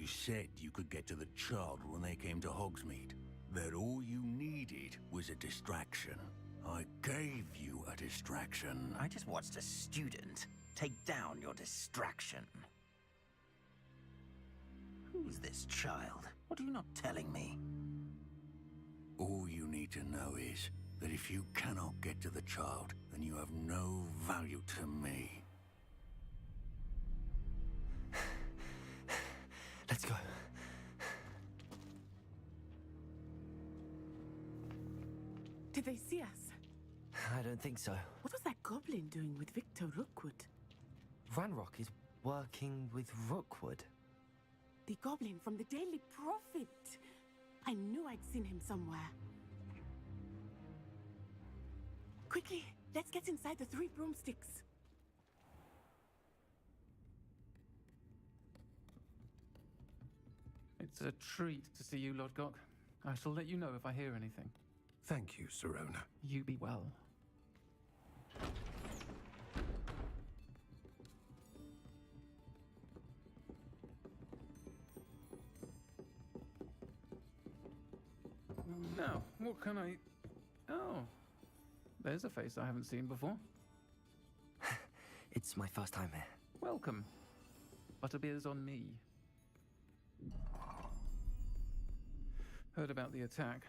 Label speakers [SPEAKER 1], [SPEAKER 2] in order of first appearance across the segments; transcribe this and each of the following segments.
[SPEAKER 1] You said you could get to the child when they came to Hogsmeade. That all you needed was a distraction. I gave you a distraction.
[SPEAKER 2] I just watched a student take down your distraction. Who's this child? What are you not telling me?
[SPEAKER 1] All you need to know is that if you cannot get to the child, then you have no value to me.
[SPEAKER 3] Let's go.
[SPEAKER 4] Did they see us?
[SPEAKER 3] I don't think so.
[SPEAKER 4] What was that goblin doing with Victor Rookwood?
[SPEAKER 3] Ranrock is working with Rookwood.
[SPEAKER 4] The goblin from the Daily Prophet. I knew I'd seen him somewhere. Quickly, let's get inside the 3 broomsticks.
[SPEAKER 5] It's a treat to see you, Lodgok. I shall let you know if I hear anything.
[SPEAKER 6] Thank you, Sirona.
[SPEAKER 5] You be well. Now, what can I... Oh, there's a face I haven't seen before.
[SPEAKER 3] It's my first time here.
[SPEAKER 5] Welcome. Butterbeer's on me. Heard about the attack.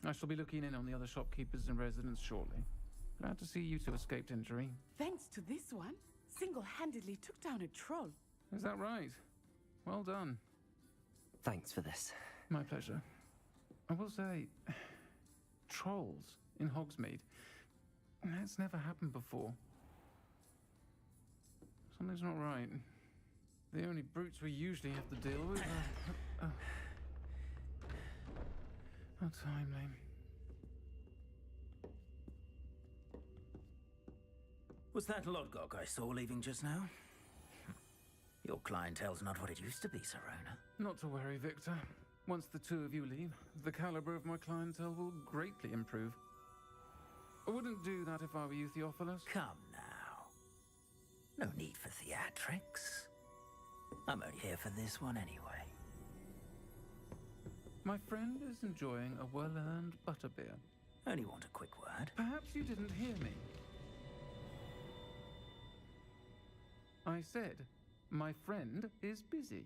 [SPEAKER 5] I shall be looking in on the other shopkeepers and residents shortly. Glad to see you two escaped injury.
[SPEAKER 4] Thanks to this one, single-handedly took down a troll.
[SPEAKER 5] Is that right? Well done.
[SPEAKER 3] Thanks for this.
[SPEAKER 5] My pleasure. I will say, trolls in Hogsmeade. That's never happened before. Something's not right. The only brutes we usually have to deal with. How timely.
[SPEAKER 2] Was that Lodgok I saw leaving just now? Your clientele's not what it used to be, Sirona.
[SPEAKER 5] Not to worry, Victor. Once the two of you leave, the caliber of my clientele will greatly improve. I wouldn't do that if I were you, Theophilus.
[SPEAKER 2] Come now. No need for theatrics. I'm only here for this one anyway.
[SPEAKER 5] My friend is enjoying a well-earned butterbeer.
[SPEAKER 2] Only want a quick word.
[SPEAKER 5] Perhaps you didn't hear me. I said, my friend is busy.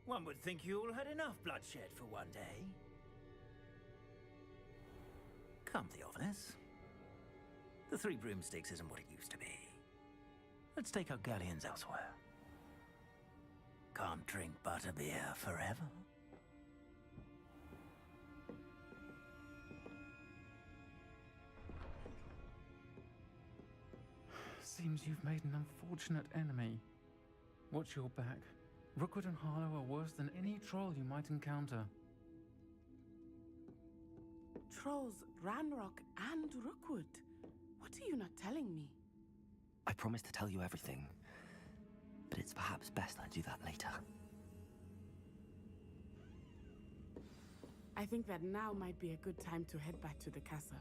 [SPEAKER 2] One would think you all had enough bloodshed for one day. Come, Theophilus. The 3 broomsticks isn't what it used to be. Let's take our galleons elsewhere. Can't drink butterbeer forever.
[SPEAKER 5] Seems you've made an unfortunate enemy. Watch your back. Rookwood and Harlow are worse than any troll you might encounter.
[SPEAKER 4] Trolls, Ranrock, and Rookwood. What are you not telling me?
[SPEAKER 3] I promise to tell you everything, but it's perhaps best I do that later.
[SPEAKER 4] I think that now might be a good time to head back to the castle.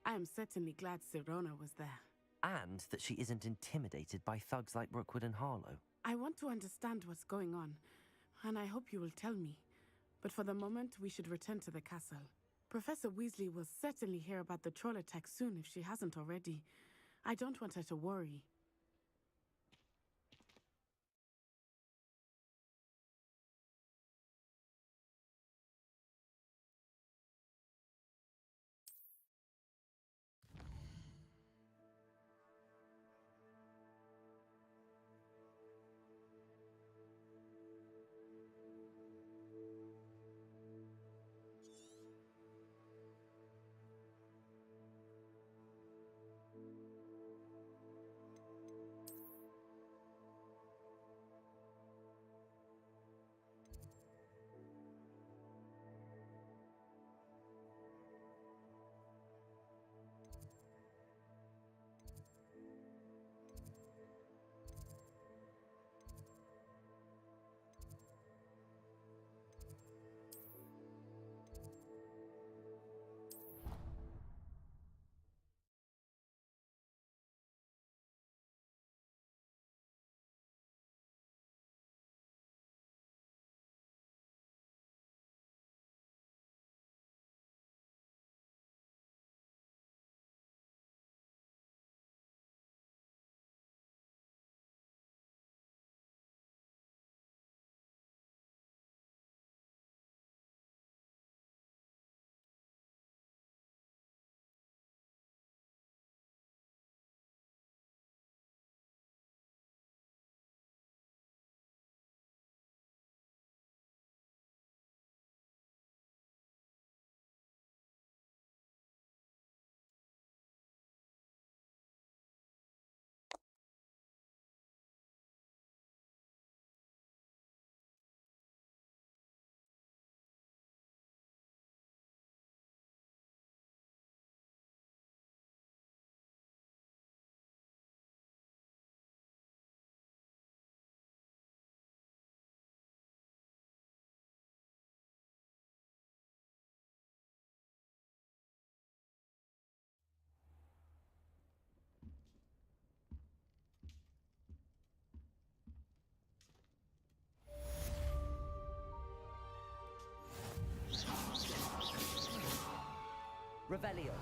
[SPEAKER 4] I am certainly glad Sirona was there.
[SPEAKER 3] And that she isn't intimidated by thugs like Rookwood and Harlow.
[SPEAKER 4] I want to understand what's going on, and I hope you will tell me. But for the moment, we should return to the castle. Professor Weasley will certainly hear about the troll attack soon if she hasn't already. I don't want her to worry.
[SPEAKER 3] Revelio.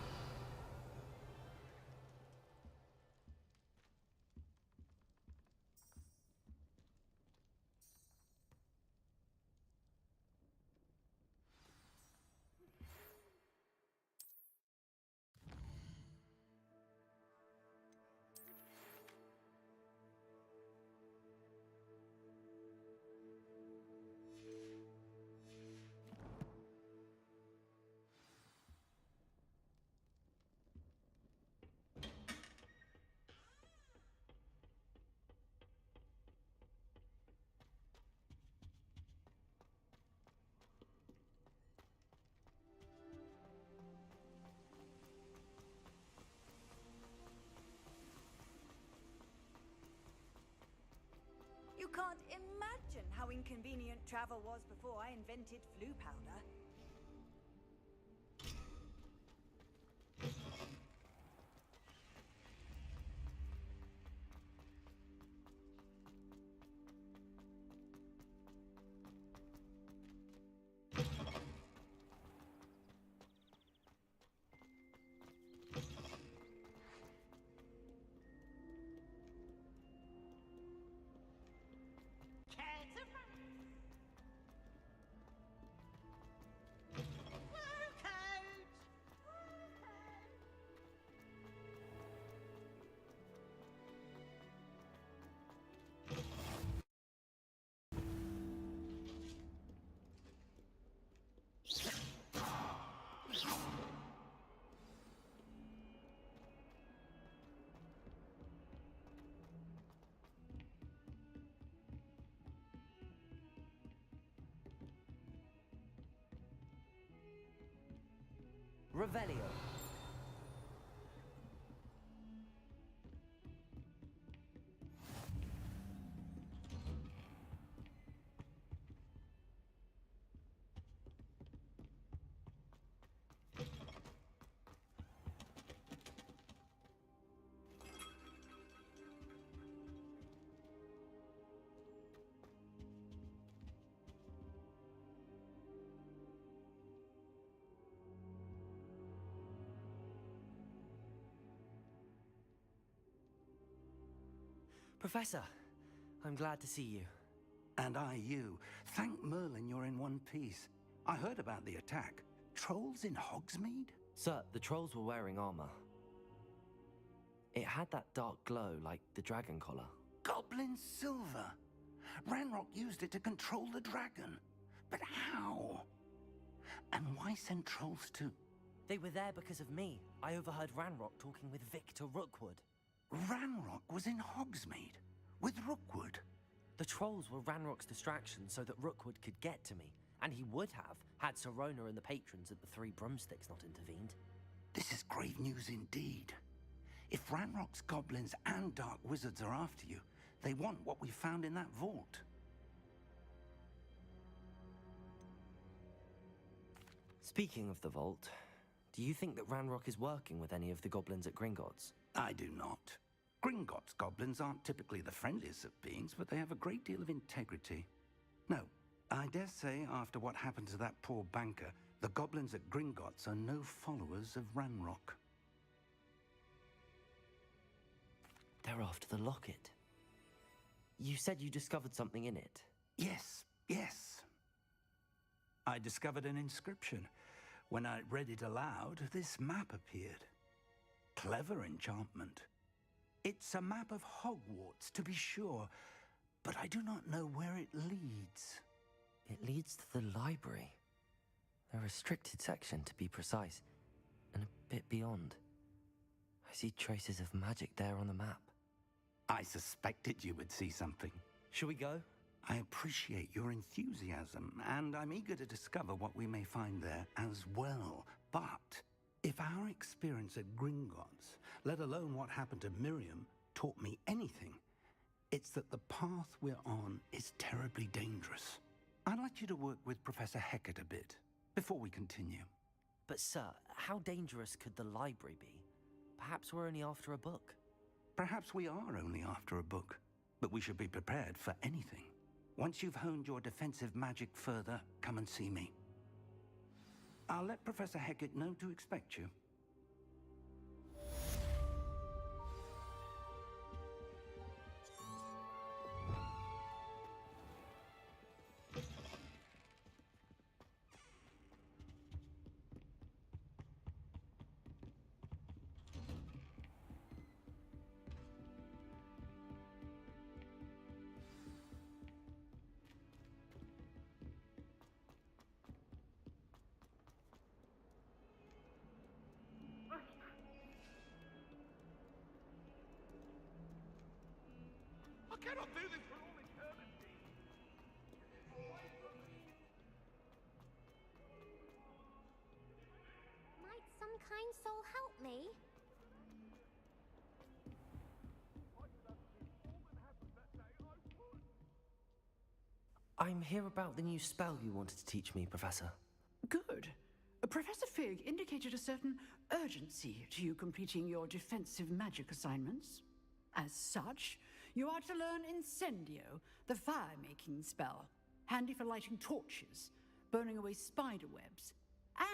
[SPEAKER 7] You can't imagine how inconvenient travel was before I invented flu powder. Revelio. Professor, I'm glad to see you.
[SPEAKER 6] And I you. Thank Merlin you're in one piece. I heard about the attack. Trolls in Hogsmeade?
[SPEAKER 3] Sir, the trolls were wearing armor. It had that dark glow like the dragon collar.
[SPEAKER 6] Goblin silver. Ranrock used it to control the dragon. But how? And why send trolls too?
[SPEAKER 3] They were there because of me. I overheard Ranrock talking with Victor Rookwood.
[SPEAKER 6] Ranrock was in Hogsmeade with Rookwood.
[SPEAKER 3] The trolls were Ranrock's distraction so that Rookwood could get to me, and he would have had Sirona and the patrons at the Three Broomsticks not intervened.
[SPEAKER 6] This is grave news indeed. If Ranrock's goblins and dark wizards are after you, they want what we found in that vault.
[SPEAKER 3] Speaking of the vault, do you think that Ranrock is working with any of the goblins at Gringotts?
[SPEAKER 6] I do not. Gringotts goblins aren't typically the friendliest of beings, but they have a great deal of integrity. No, I dare say after what happened to that poor banker, the goblins at Gringotts are no followers of Ranrock.
[SPEAKER 3] They're after the locket. You said you discovered something in it.
[SPEAKER 6] Yes. I discovered an inscription. When I read it aloud, this map appeared. Clever enchantment. It's a map of Hogwarts, to be sure, but I do not know where it leads.
[SPEAKER 3] It leads to the library. A restricted section, to be precise, and a bit beyond. I see traces of magic there on the map.
[SPEAKER 6] I suspected you would see something.
[SPEAKER 3] Shall we go?
[SPEAKER 6] I appreciate your enthusiasm, and I'm eager to discover what we may find there as well. But if our experience at Gringotts, let alone what happened to Miriam, taught me anything, it's that the path we're on is terribly dangerous. I'd like you to work with Professor Hecat a bit before we continue.
[SPEAKER 3] But sir, how dangerous could the library be? Perhaps we're only after a book.
[SPEAKER 6] Perhaps we are only after a book, but we should be prepared for anything. Once you've honed your defensive magic further, come and see me. I'll let Professor Hecat know to expect you.
[SPEAKER 8] I cannot do this for all eternity.
[SPEAKER 9] Might some kind soul help me?
[SPEAKER 3] I'm here about the new spell you wanted to teach me, Professor.
[SPEAKER 10] Good. Professor Fig indicated a certain urgency to you completing your defensive magic assignments. As such, you are to learn Incendio, the fire-making spell, handy for lighting torches, burning away spider webs,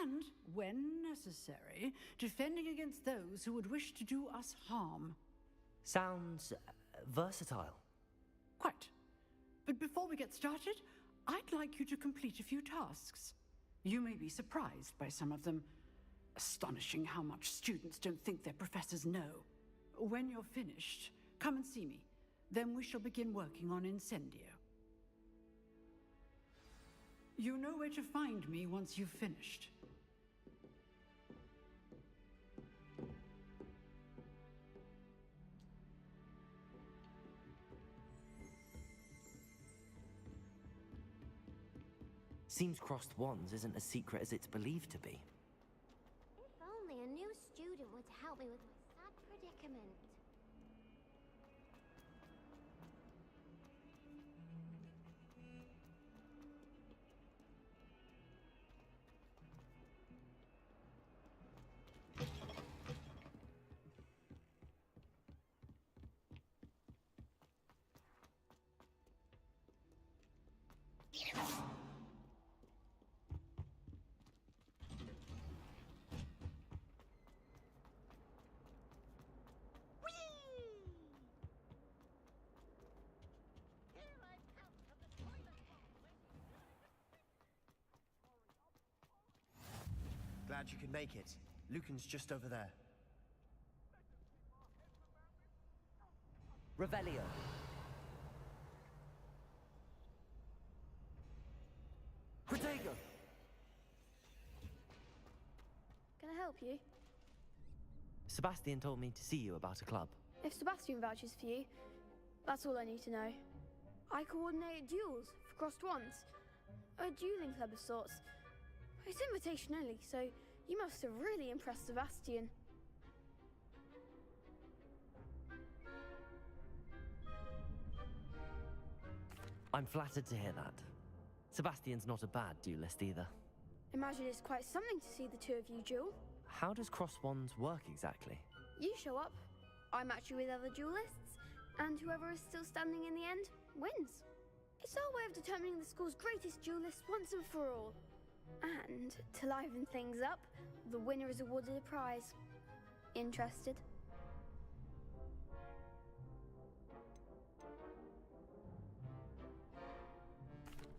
[SPEAKER 10] and, when necessary, defending against those who would wish to do us harm.
[SPEAKER 3] Sounds versatile.
[SPEAKER 10] Quite. But before we get started, I'd like you to complete a few tasks. You may be surprised by some of them. Astonishing how much students don't think their professors know. When you're finished, come and see me. Then we shall begin working on Incendio. You know where to find me once you've finished.
[SPEAKER 3] Seems crossed wands isn't as secret as it's believed to be.
[SPEAKER 9] If only a new student were to help me with my sad predicament.
[SPEAKER 11] Glad you could make it. Lucan's just over there.
[SPEAKER 3] Revelio. Protego!
[SPEAKER 12] Can I help you?
[SPEAKER 3] Sebastian told me to see you about a club.
[SPEAKER 12] If Sebastian vouches for you, that's all I need to know. I coordinate duels for crossed wands. A dueling club of sorts. It's invitation only, so you must have really impressed Sebastian.
[SPEAKER 3] I'm flattered to hear that. Sebastian's not a bad duelist either.
[SPEAKER 12] Imagine it's quite something to see the two of you duel.
[SPEAKER 3] How does cross wands work exactly?
[SPEAKER 12] You show up, I match you with other duelists, and whoever is still standing in the end wins. It's our way of determining the school's greatest duelist once and for all. And to liven things up, the winner is awarded a prize. Interested?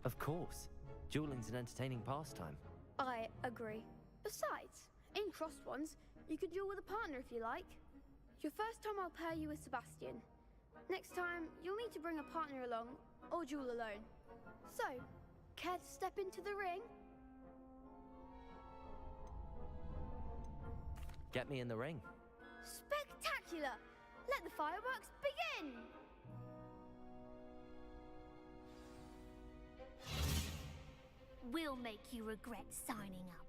[SPEAKER 3] Of course. Dueling's an entertaining pastime.
[SPEAKER 12] I agree. Besides, in crossed ones, you could duel with a partner if you like. Your first time I'll pair you with Sebastian. Next time, you'll need to bring a partner along, or duel alone. So, care to step into the ring?
[SPEAKER 3] Get me in the ring.
[SPEAKER 12] Spectacular! Let the fireworks begin!
[SPEAKER 9] We'll make you regret signing up.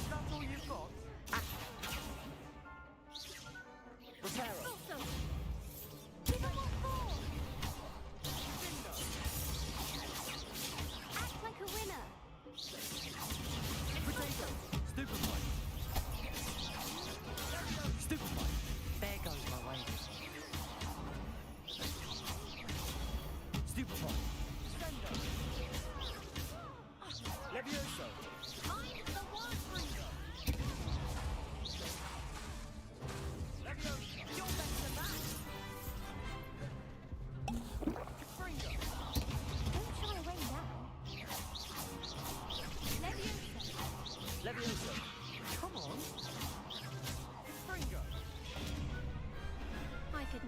[SPEAKER 11] That's all you've got?
[SPEAKER 3] Prepare.
[SPEAKER 9] Awesome! Give it what for! Act like a winner!
[SPEAKER 3] Potato. Stupefy.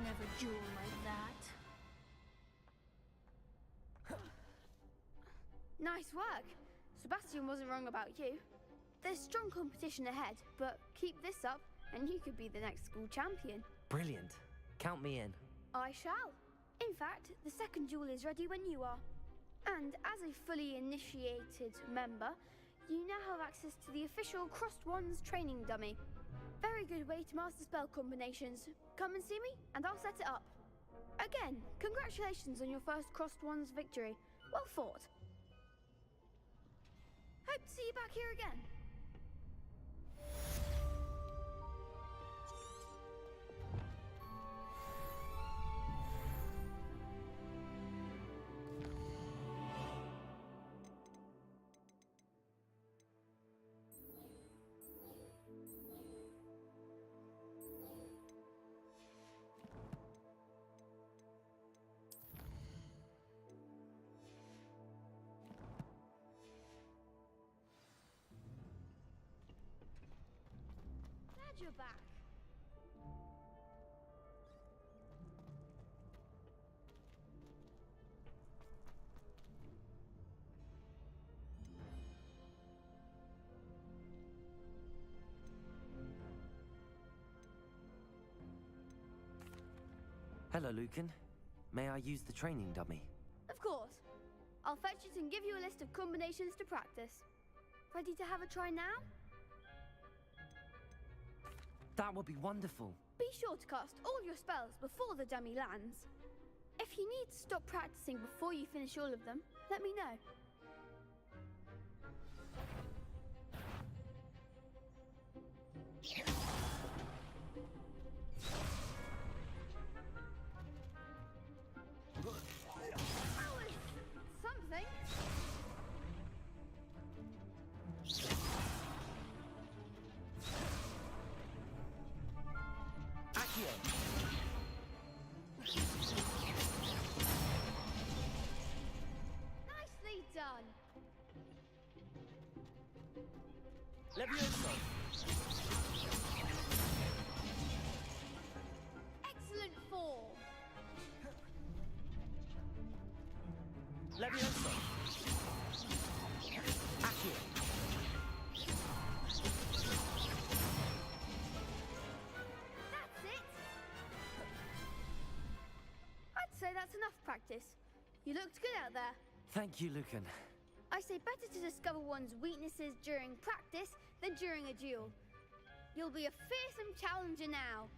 [SPEAKER 9] never duel like that.
[SPEAKER 12] Nice work. Sebastian wasn't wrong about you. There's strong competition ahead, but keep this up and you could be the next school champion.
[SPEAKER 3] Brilliant. Count me in.
[SPEAKER 12] I shall. In fact, the second duel is ready when you are. And as a fully initiated member, you now have access to the official Crossed Wands training dummy. Very good way to master spell combinations. Come and see me, and I'll set it up. Again, congratulations on your first Crossed Wands victory. Well fought. Hope to see you back here again. Glad you're back.
[SPEAKER 3] Hello, Lucan. May I use the training dummy?
[SPEAKER 12] Of course. I'll fetch it and give you a list of combinations to practice. Ready to have a try now?
[SPEAKER 3] That would be wonderful.
[SPEAKER 12] Be sure to cast all your spells before the dummy lands. If you need to stop practicing before you finish all of them, let me know. That was something.
[SPEAKER 3] Accio.
[SPEAKER 12] Nicely done.
[SPEAKER 3] Levioso.
[SPEAKER 12] Excellent form.
[SPEAKER 3] Levioso. Accio.
[SPEAKER 12] That's it. I'd say that's enough practice. You looked good out there.
[SPEAKER 3] Thank you, Lucan.
[SPEAKER 12] I say better to discover one's weaknesses during practice than during a duel. You'll be a fearsome challenger now.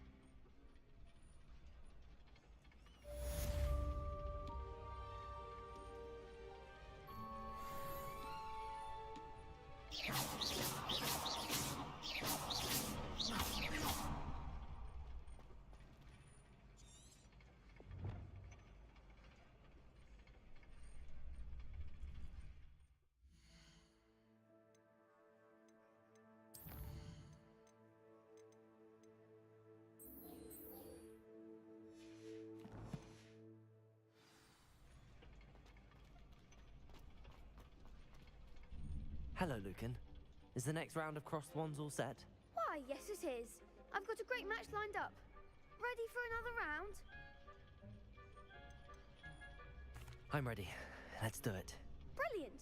[SPEAKER 3] Hello, Lucan. Is the next round of Crossed Wands all set?
[SPEAKER 12] Why, yes it is. I've got a great match lined up. Ready for another round?
[SPEAKER 3] I'm ready. Let's do it.
[SPEAKER 12] Brilliant.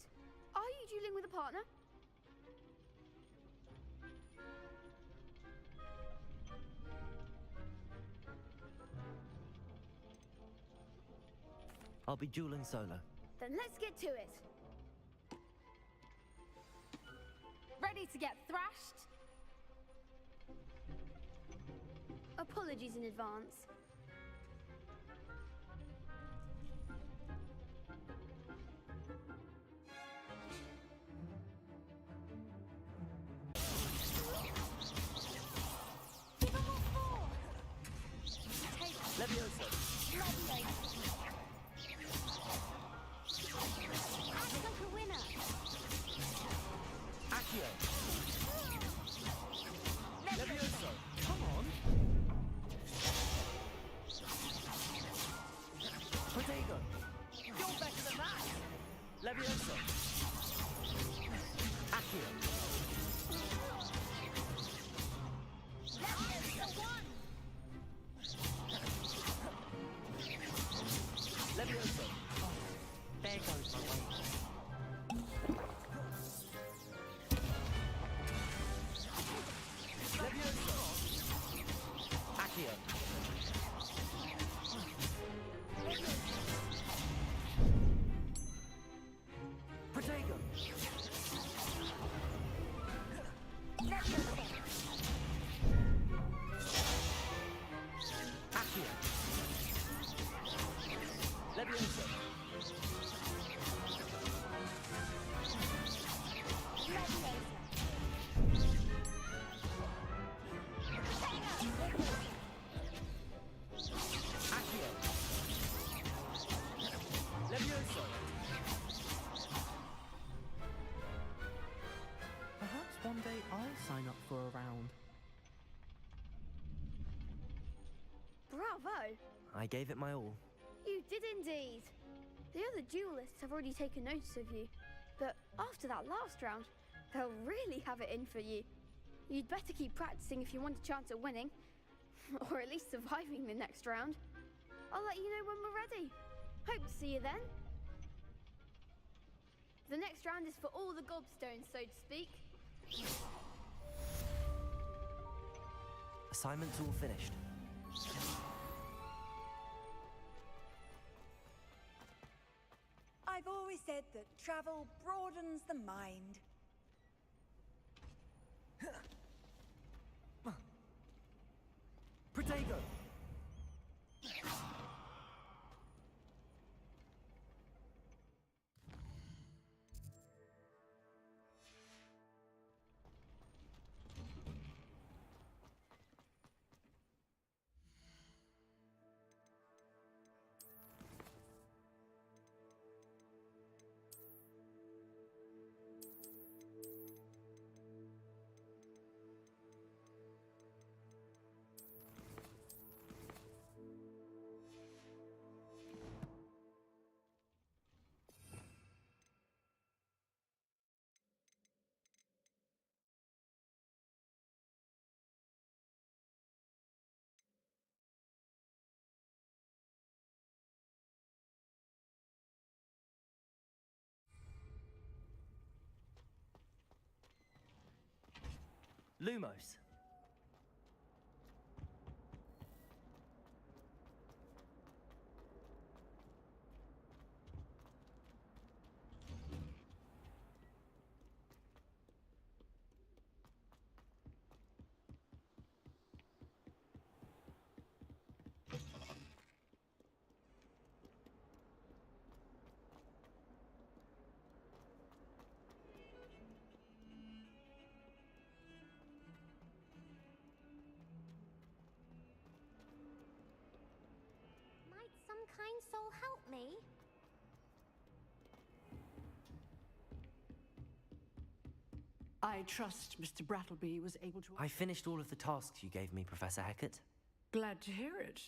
[SPEAKER 12] Are you dueling with a partner?
[SPEAKER 3] I'll be dueling solo.
[SPEAKER 12] Then let's get to it.
[SPEAKER 9] Ready to get thrashed?
[SPEAKER 12] Apologies in advance.
[SPEAKER 9] Give them all four!
[SPEAKER 3] Levioso.
[SPEAKER 9] Act like a winner!
[SPEAKER 3] Accio. Levioso. Come on. Protego. You're better than that. Levioso. Accio.
[SPEAKER 9] Levioso won!
[SPEAKER 12] Bravo!
[SPEAKER 3] I gave it my all.
[SPEAKER 12] You did indeed. The other duelists have already taken notice of you, but after that last round, they'll really have it in for you. You'd better keep practicing if you want a chance at winning, or at least surviving the next round. I'll let you know when we're ready. Hope to see you then. The next round is for all the gobstones, so to speak.
[SPEAKER 3] Assignments all finished.
[SPEAKER 7] I've always said that travel broadens the mind.
[SPEAKER 3] Protego! Lumos.
[SPEAKER 9] Might some kind soul help me?
[SPEAKER 10] I trust Mr. Brattleby was able to...
[SPEAKER 3] I finished all of the tasks you gave me, Professor Hecat.
[SPEAKER 10] Glad to hear it.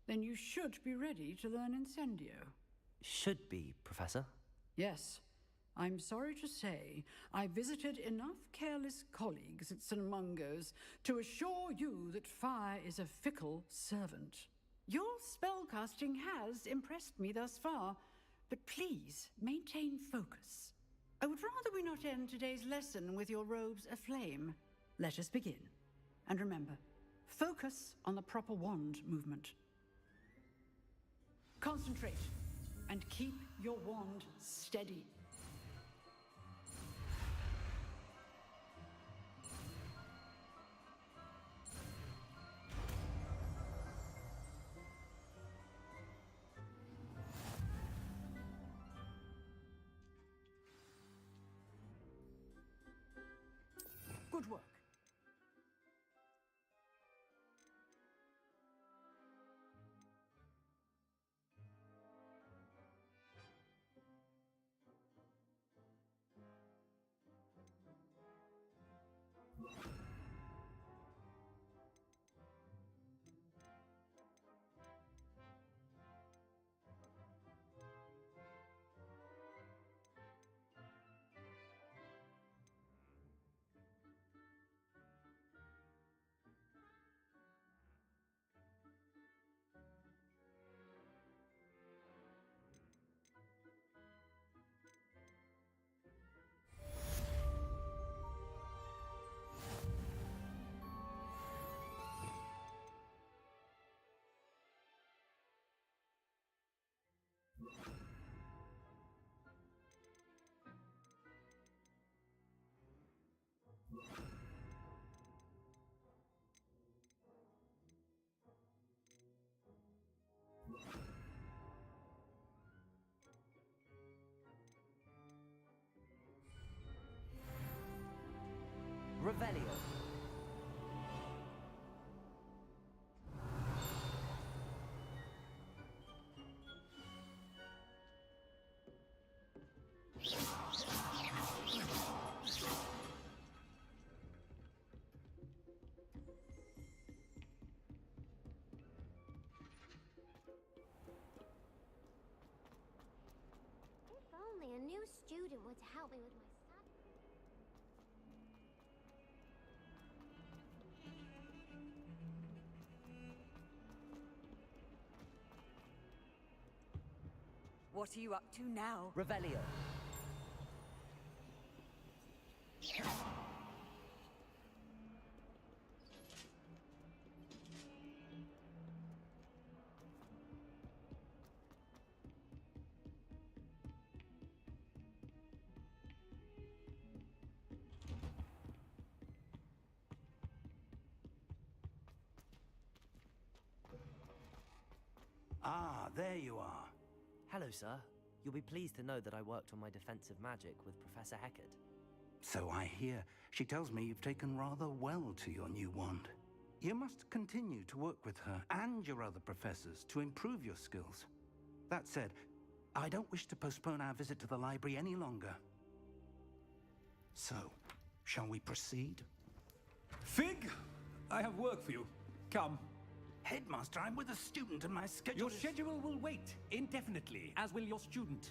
[SPEAKER 10] Then you should be ready to learn Incendio.
[SPEAKER 3] Should be, Professor.
[SPEAKER 10] Yes. I'm sorry to say, I visited enough careless colleagues at St. Mungo's to assure you that fire is a fickle servant. Your spellcasting has impressed me thus far, but please maintain focus. I would rather we not end today's lesson with your robes aflame. Let us begin. And remember, focus on the proper wand movement. Concentrate and keep your wand steady. Good work.
[SPEAKER 7] What are you up to now?
[SPEAKER 13] Revelio.
[SPEAKER 6] Ah, there you are.
[SPEAKER 3] Hello, sir. You'll be pleased to know that I worked on my defensive magic with Professor Heckard.
[SPEAKER 6] So I hear. She tells me you've taken rather well to your new wand. You must continue to work with her and your other professors to improve your skills. That said, I don't wish to postpone our visit to the library any longer. So, shall we proceed?
[SPEAKER 14] Fig, I have work for you. Come.
[SPEAKER 6] Headmaster, I'm with a student and my schedule
[SPEAKER 14] Your schedule will wait indefinitely, as will your student.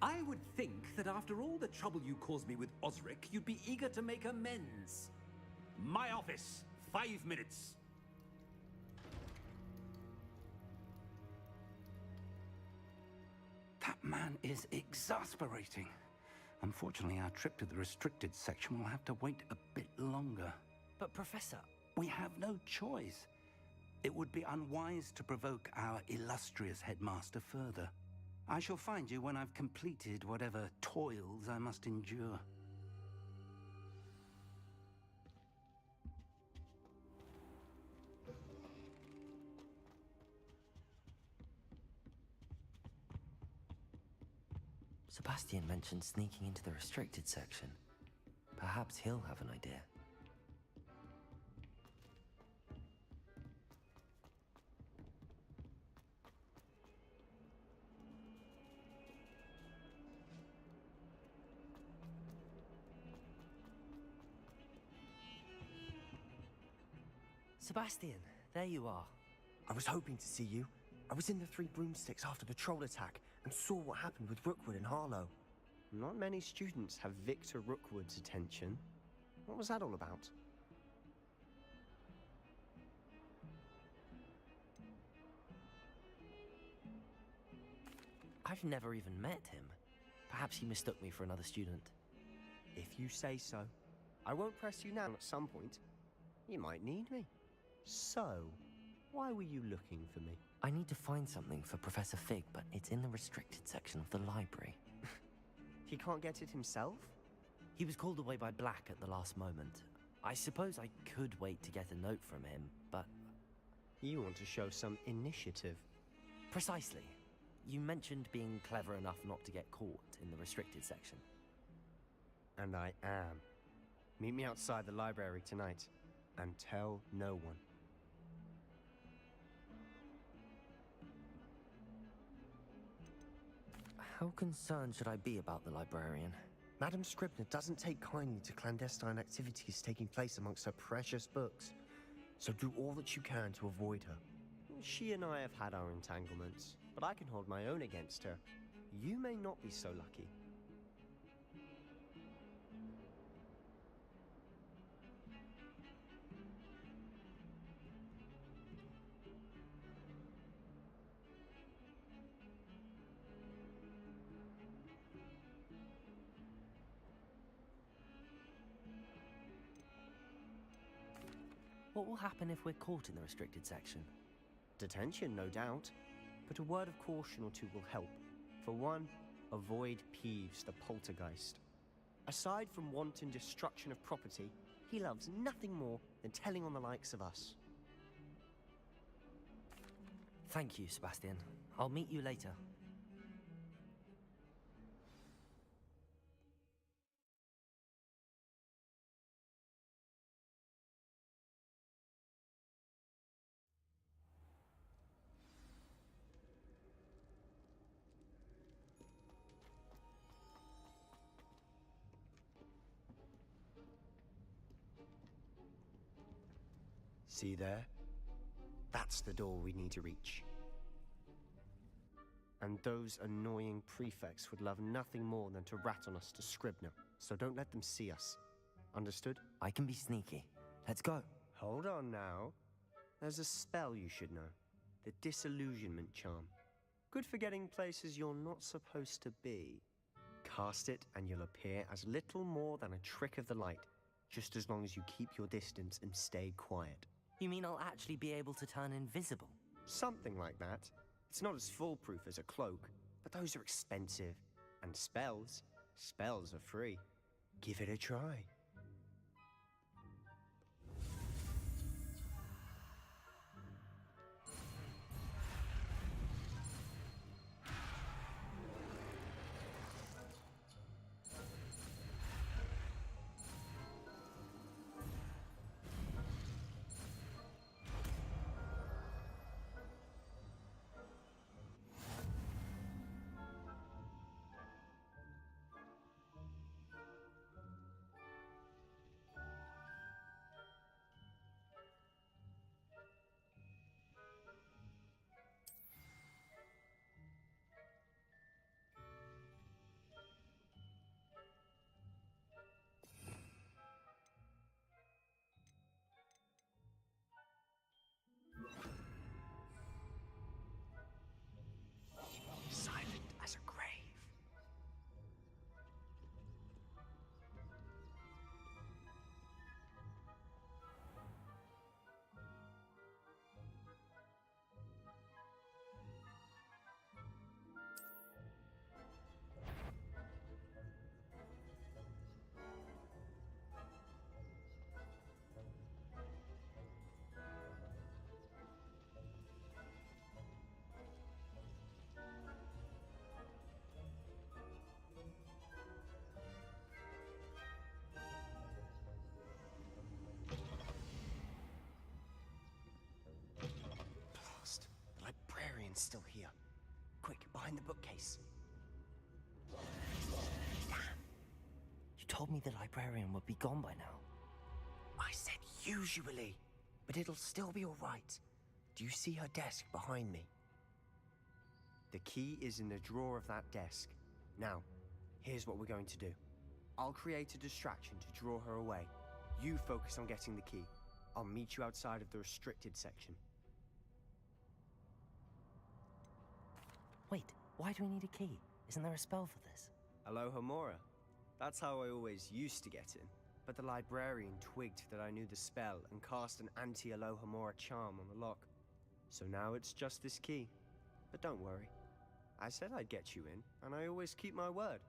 [SPEAKER 14] I would think that after all the trouble you caused me with Osric, you'd be eager to make amends. My office, 5 minutes.
[SPEAKER 6] That man is exasperating. Unfortunately, our trip to the restricted section will have to wait a bit longer.
[SPEAKER 3] But, Professor...
[SPEAKER 6] We have no choice. It would be unwise to provoke our illustrious headmaster further. I shall find you when I've completed whatever toils I must endure.
[SPEAKER 3] Sebastian mentioned sneaking into the restricted section. Perhaps he'll have an idea. Sebastian, there you are.
[SPEAKER 11] I was hoping to see you. I was in the Three Broomsticks after the troll attack and saw what happened with Rookwood and Harlow.
[SPEAKER 13] Not many students have Victor Rookwood's attention. What was that all about?
[SPEAKER 3] I've never even met him. Perhaps he mistook me for another student.
[SPEAKER 13] If you say so. I won't press you now. At some point, you might need me. So, why were you looking for me?
[SPEAKER 3] I need to find something for Professor Fig, but it's in the restricted section of the library.
[SPEAKER 13] He can't get it himself?
[SPEAKER 3] He was called away by Black at the last moment. I suppose I could wait to get a note from him, but...
[SPEAKER 13] You want to show some initiative.
[SPEAKER 3] Precisely. You mentioned being clever enough not to get caught in the restricted section.
[SPEAKER 13] And I am. Meet me outside the library tonight, and tell no one.
[SPEAKER 3] How concerned should I be about the librarian?
[SPEAKER 11] Madam Scribner doesn't take kindly to clandestine activities taking place amongst her precious books. So do all that you can to avoid her.
[SPEAKER 13] She and I have had our entanglements, but I can hold my own against her. You may not be so lucky.
[SPEAKER 3] What will happen if we're caught in the restricted section?
[SPEAKER 13] Detention, no doubt. But a word of caution or two will help. For one, avoid Peeves, the poltergeist. Aside from wanton destruction of property, he loves nothing more than telling on the likes of us.
[SPEAKER 3] Thank you, Sebastian. I'll meet you later.
[SPEAKER 13] See there? That's the door we need to reach. And those annoying prefects would love nothing more than to rat on us to Scribner, so don't let them see us. Understood?
[SPEAKER 3] I can be sneaky. Let's go.
[SPEAKER 13] Hold on now. There's a spell you should know. The Disillusionment Charm. Good for getting places you're not supposed to be. Cast it and you'll appear as little more than a trick of the light, just as long as you keep your distance and stay quiet.
[SPEAKER 3] You mean I'll actually be able to turn invisible?
[SPEAKER 13] Something like that. It's not as foolproof as a cloak, but those are expensive. And spells are free. Give it a try.
[SPEAKER 11] Silent as a grave. Blast. The librarian's still here. Quick, behind the bookcase.
[SPEAKER 3] Damn. You told me the librarian would be gone by now.
[SPEAKER 11] I said usually, but it'll still be all right. Do you see her desk behind me?
[SPEAKER 13] The key is in the drawer of that desk. Now, here's what we're going to do. I'll create a distraction to draw her away. You focus on getting the key. I'll meet you outside of the restricted section.
[SPEAKER 3] Wait, why do we need a key? Isn't there a spell for this?
[SPEAKER 13] Alohomora. That's how I always used to get in. But the librarian twigged that I knew the spell and cast an anti-Alohomora charm on the lock. So now it's just this key. But don't worry. I said I'd get you in, and I always keep my word.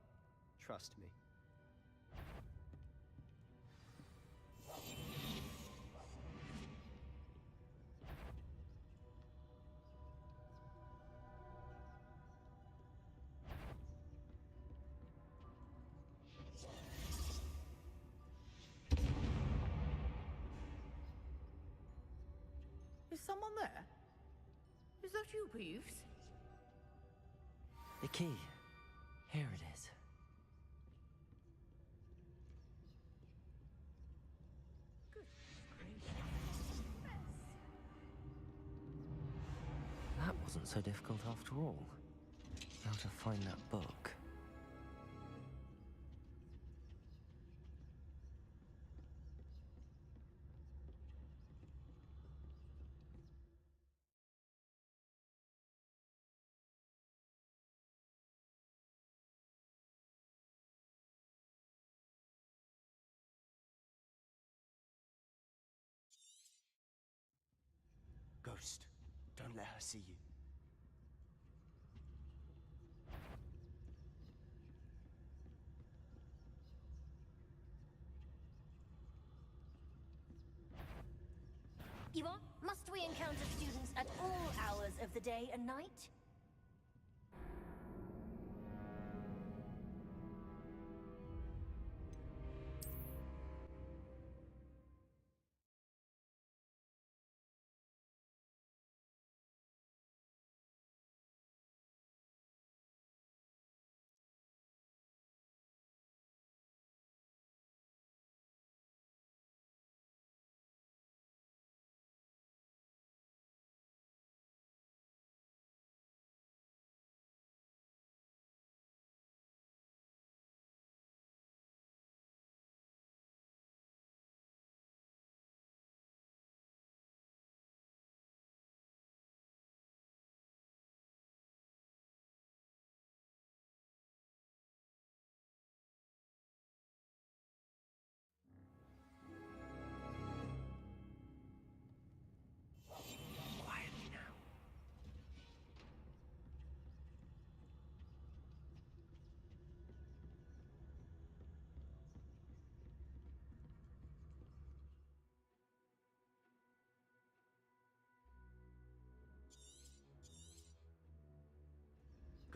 [SPEAKER 13] Trust me.
[SPEAKER 7] Is someone there? Is that you, Peeves?
[SPEAKER 3] The key. Here it is. That wasn't so difficult after all. How to find that book.
[SPEAKER 11] Ghost, don't let her see you.
[SPEAKER 15] Eva, must we encounter students at all hours of the day and night?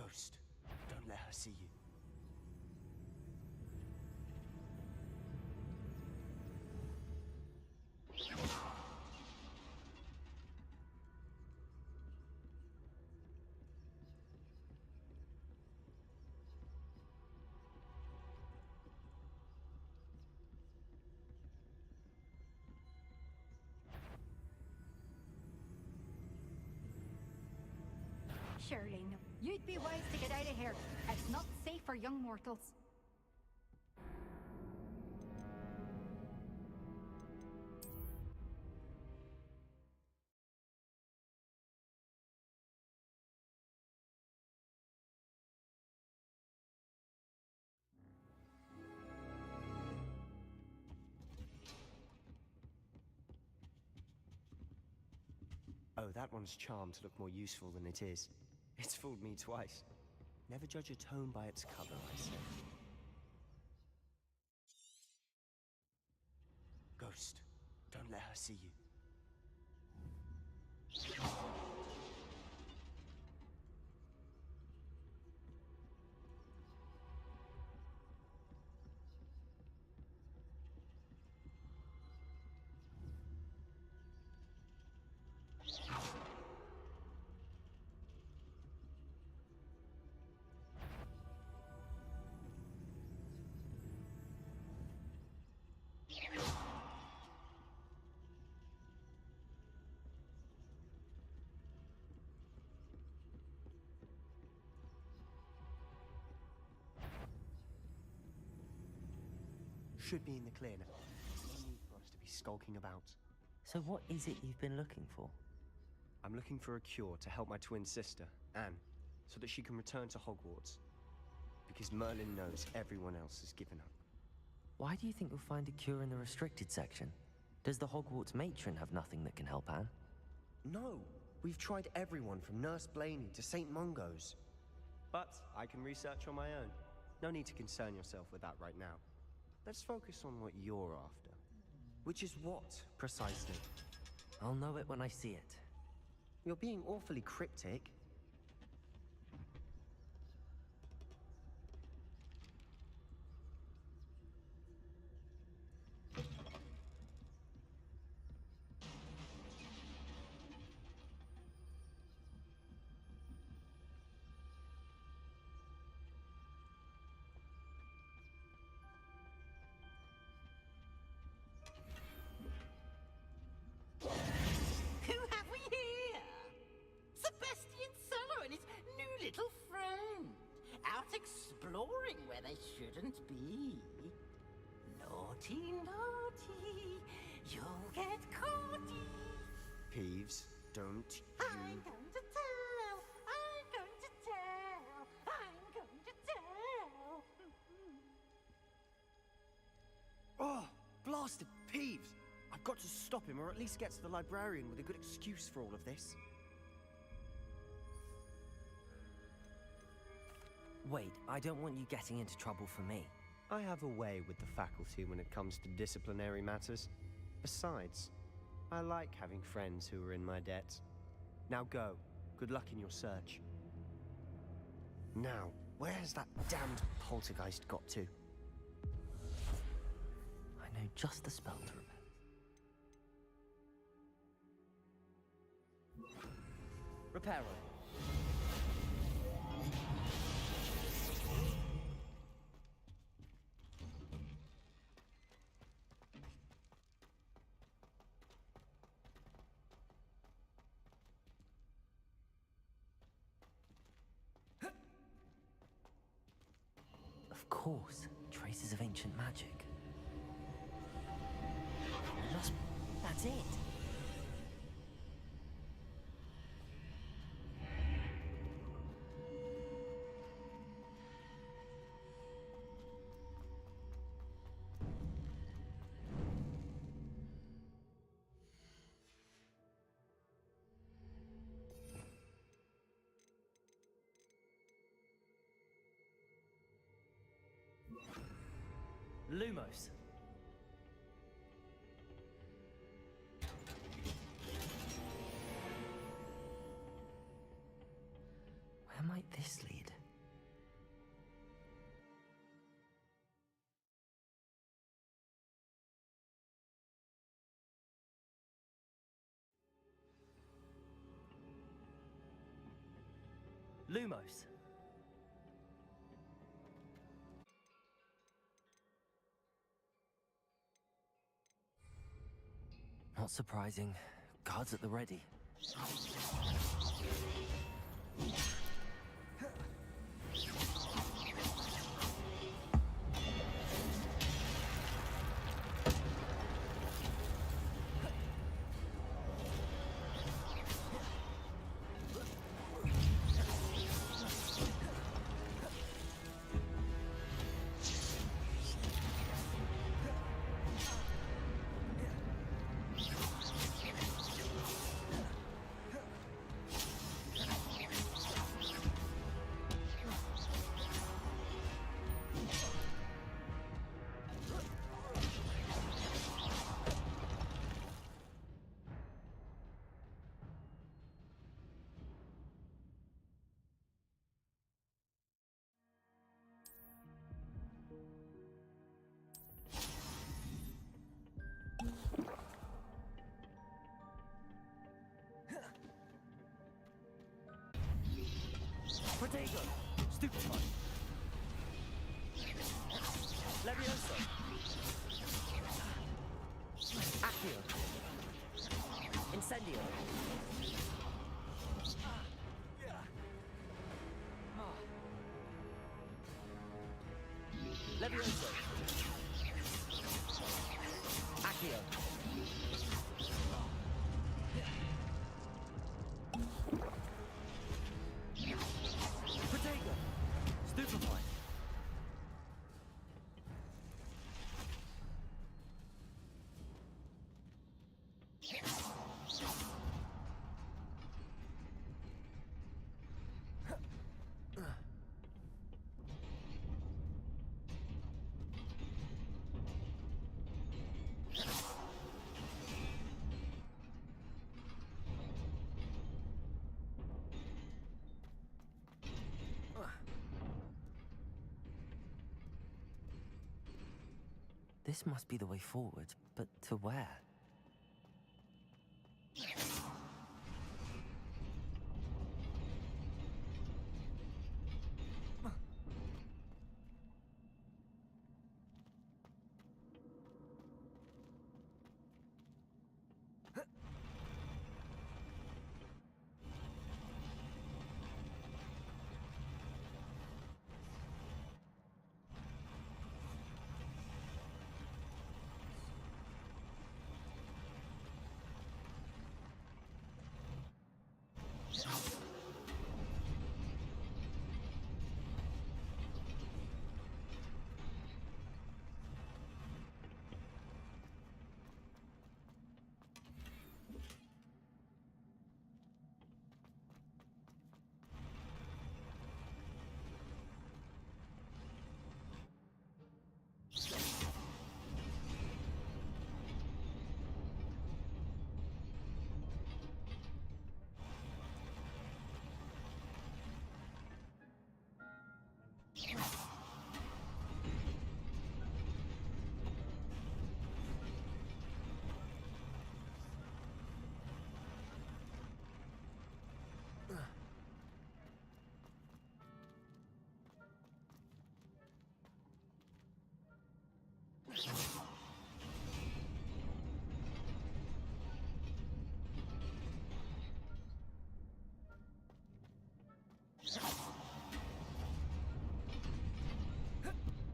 [SPEAKER 11] Ghost, don't let her see you.
[SPEAKER 16] Surely no. You'd be wise to get out of here. It's not safe for young mortals.
[SPEAKER 13] Oh, that one's charmed to look more useful than it is. It's fooled me twice. Never judge a tome by its cover, I say. Ghost, don't let her see you. Should be in the clear now. No need for us to be skulking about.
[SPEAKER 3] So what is it you've been looking for?
[SPEAKER 13] I'm looking for a cure to help my twin sister, Anne, so that she can return to Hogwarts. Because Merlin knows everyone else has given up.
[SPEAKER 3] Why do you think you'll find a cure in the restricted section? Does the Hogwarts matron have nothing that can help Anne?
[SPEAKER 13] No! We've tried everyone from Nurse Blaney to St. Mungo's. But I can research on my own. No need to concern yourself with that right now. Let's focus on what you're after. Which is what, precisely?
[SPEAKER 3] I'll know it when I see it.
[SPEAKER 13] You're being awfully cryptic.
[SPEAKER 2] Little friend, out exploring where they shouldn't be. Naughty, naughty, you'll get caughty.
[SPEAKER 13] Peeves, don't you...
[SPEAKER 2] I'm going to tell, I'm going to tell, I'm going to tell.
[SPEAKER 13] Oh, blasted Peeves! I've got to stop him, or at least get to the librarian with a good excuse for all of this.
[SPEAKER 3] Wait, I don't want you getting into trouble for me.
[SPEAKER 13] I have a way with the faculty when it comes to disciplinary matters. Besides, I like having friends who are in my debt. Now go. Good luck in your search. Now, where has that damned poltergeist got to?
[SPEAKER 3] I know just the spell to repel. Reparo. Of course, traces of ancient magic. That's it. Lumos. Where might this lead? Lumos. Not surprising. Guards at the ready.
[SPEAKER 17] Protego! Stupefy! Levioso! Accio! Incendio! Levioso! Accio! Protego! Stupefy!
[SPEAKER 3] This must be the way forward, but to where?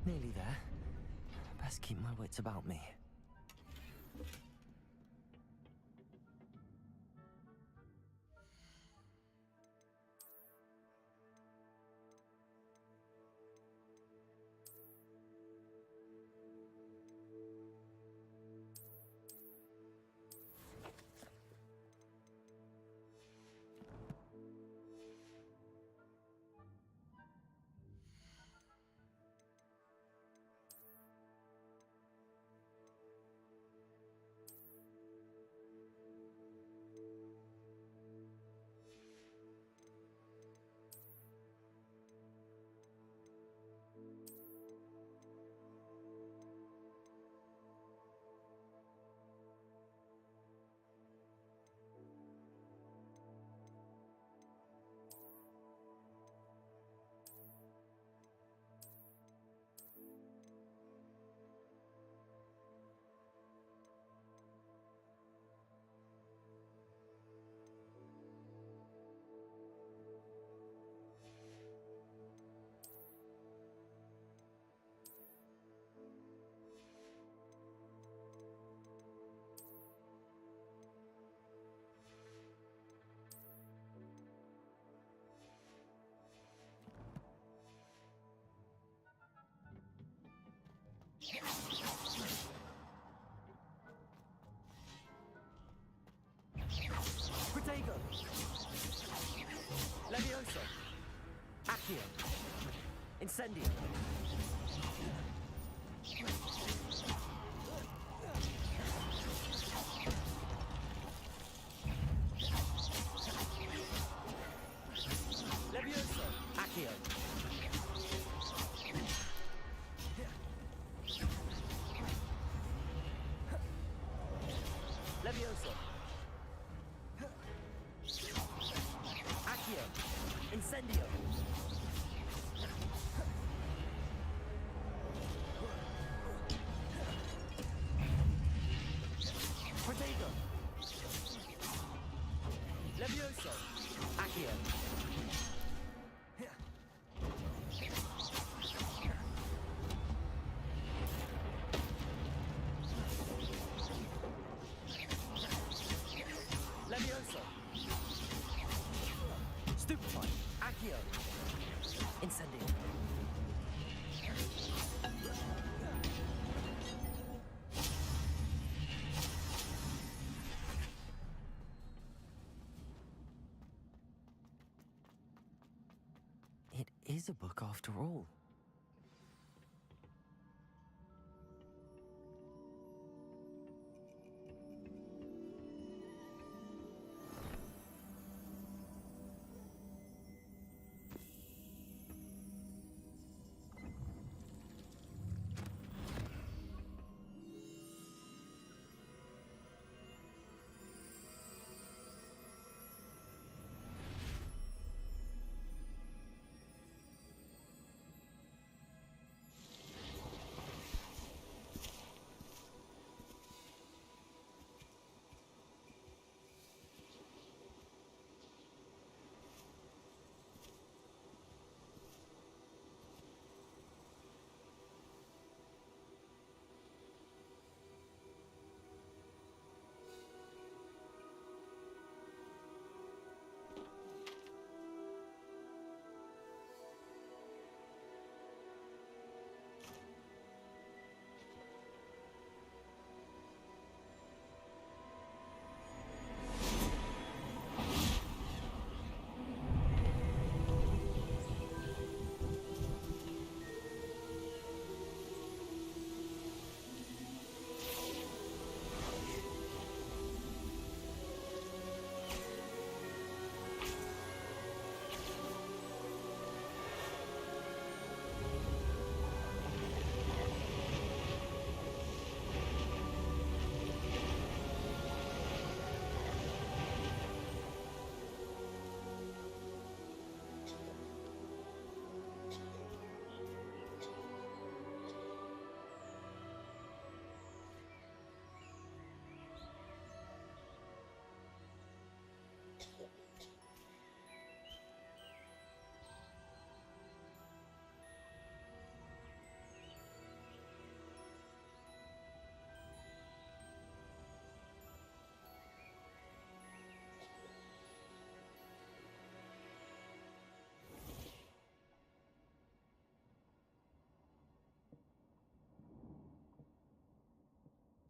[SPEAKER 3] Nearly there. Best keep my wits about me.
[SPEAKER 17] Protego! Levioso! Accio! Incendio! Levioso! Accio! Levioso! Accio! Incendio! Protego! Levioso! Accio! Levioso! Stupefy! Accio! Incendio!
[SPEAKER 3] It is a book after all.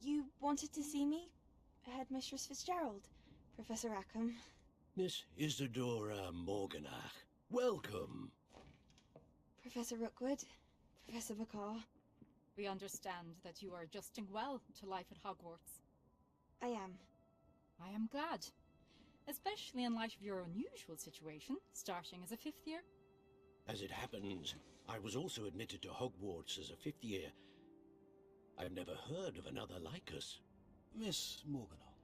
[SPEAKER 18] You wanted to see me? Headmistress Fitzgerald, Professor Rackham.
[SPEAKER 19] Miss Isadora Morganach, welcome.
[SPEAKER 18] Professor Rookwood, Professor Bakar.
[SPEAKER 16] We understand that you are adjusting well to life at Hogwarts.
[SPEAKER 18] I am.
[SPEAKER 16] I am glad. Especially in light of your unusual situation, starting as a 5th year.
[SPEAKER 19] As it happens, I was also admitted to Hogwarts as a 5th year. I've never heard of another like us.
[SPEAKER 20] Miss Morganach,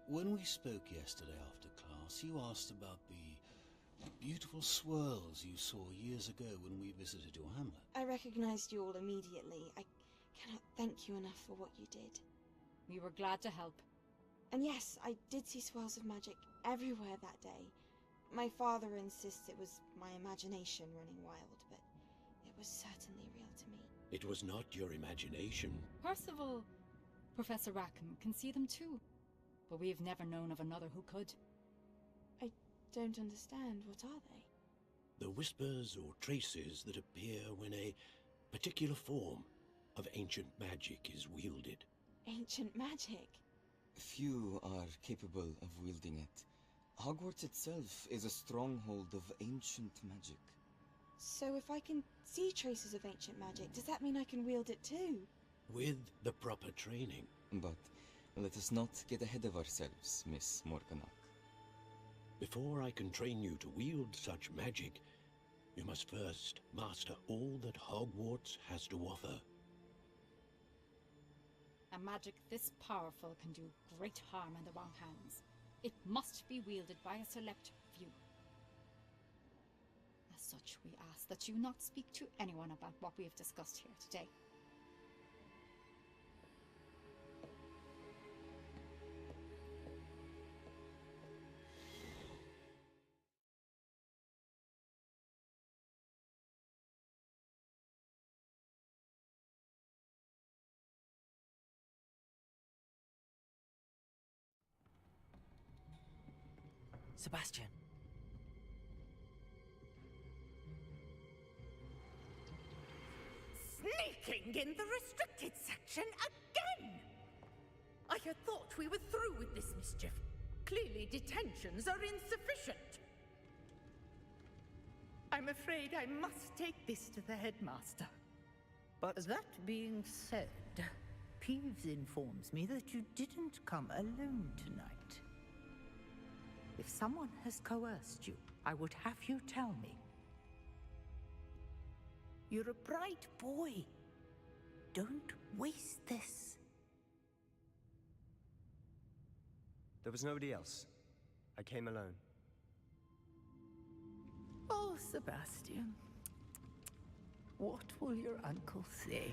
[SPEAKER 20] when we spoke yesterday after class, you asked about the beautiful swirls you saw years ago when we visited your hamlet.
[SPEAKER 18] I recognized you all immediately. I cannot thank you enough for what you did.
[SPEAKER 16] We were glad to help.
[SPEAKER 18] And yes, I did see swirls of magic everywhere that day. My father insists it was my imagination running wild, but it was certainly real to me.
[SPEAKER 19] It was not your imagination.
[SPEAKER 16] Percival, Professor Rackham can see them too, but we have never known of another who could.
[SPEAKER 18] I don't understand. What are they?
[SPEAKER 19] The whispers or traces that appear when a particular form of ancient magic is wielded.
[SPEAKER 18] Ancient magic?
[SPEAKER 21] Few are capable of wielding it. Hogwarts itself is a stronghold of ancient magic.
[SPEAKER 18] So if I can see traces of ancient magic, does that mean I can wield it too?
[SPEAKER 19] With the proper training.
[SPEAKER 21] But let us not get ahead of ourselves, Miss Morganach.
[SPEAKER 19] Before I can train you to wield such magic, you must first master all that Hogwarts has to offer.
[SPEAKER 16] A magic this powerful can do great harm in the wrong hands. It must be wielded by a select few. As such, we ask that you not speak to anyone about what we have discussed here today.
[SPEAKER 17] Sebastian.
[SPEAKER 22] Sneaking in the restricted section again! I had thought we were through with this mischief. Clearly detentions are insufficient. I'm afraid I must take this to the headmaster. But that being said, Peeves informs me that you didn't come alone tonight. If someone has coerced you, I would have you tell me. You're a bright boy. Don't waste this.
[SPEAKER 13] There was nobody else. I came alone.
[SPEAKER 22] Oh, Sebastian. What will your uncle say?